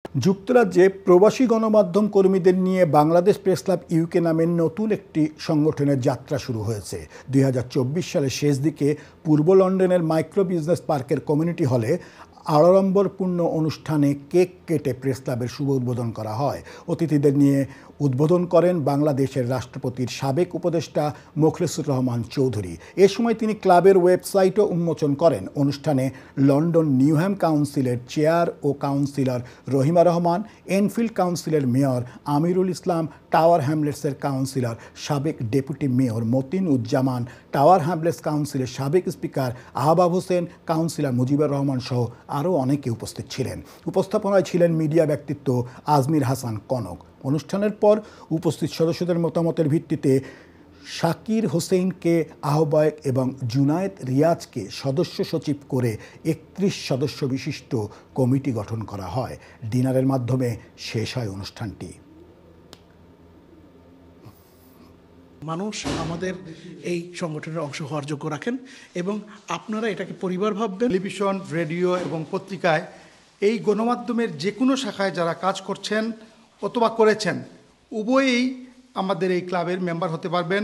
যুক্তরাজ্যে প্রবাসী গণমাধ্যম কর্মীদের নিয়ে বাংলাদেশ প্রেস ক্লাব ইউকে নামের নতুন একটি সংগঠনের যাত্রা শুরু হয়েছে। ২০২৪ সালের শেষ দিকে পূর্ব লন্ডনের মাইক্রো বিজনেস পার্কের কমিউনিটি হলে আড়ম্বরপূর্ণ অনুষ্ঠানে কেক কেটে প্রেস ক্লাবের শুভ উদ্বোধন করা হয়। অতিথিদের নিয়ে উদ্বোধন করেন বাংলাদেশের রাষ্ট্রপতির সাবেক উপদেষ্টা মোখলেসুর রহমান চৌধুরী। এ সময় তিনি ক্লাবের ওয়েবসাইটও উন্মোচন করেন। অনুষ্ঠানে লন্ডন নিউহ্যাম কাউন্সিলের চেয়ার ও কাউন্সিলর রহিমা রহমান, এনফিল্ড কাউন্সিলের মেয়র আমিরুল ইসলাম, টাওয়ার হ্যামলেটসের কাউন্সিলর সাবেক deputy mayor Motin Uzzaman, Tower Hamlets কাউন্সিলের সাবেক স্পিকার আহবাব হোসেন, কাউন্সিলর মুজিবুর রহমান সহ আরও অনেকে উপস্থিত ছিলেন। উপস্থাপনায় ছিলেন মিডিয়া ব্যক্তিত্ব আজমির হাসান কনক। অনুষ্ঠানের পর উপস্থিত সদস্যদের মতামতের ভিত্তিতে শাকির হোসেনকে আহ্বায়ক এবং জুনায়েদ রিয়াজকে সদস্য সচিব করে ৩১ সদস্য বিশিষ্ট কমিটি গঠন করা হয়। ডিনারের মাধ্যমে শেষ হয় অনুষ্ঠানটি। মানুষ আমাদের এই সংগঠনের অংশ হওয়ার যোগ্য রাখেন এবং আপনারা এটাকে পরিবার ভাববেন। টেলিভিশন, রেডিও এবং পত্রিকায় এই গণমাধ্যমের যে কোনো শাখায় যারা কাজ করছেন অথবা করেছেন উভয়েই আমাদের এই ক্লাবের মেম্বার হতে পারবেন।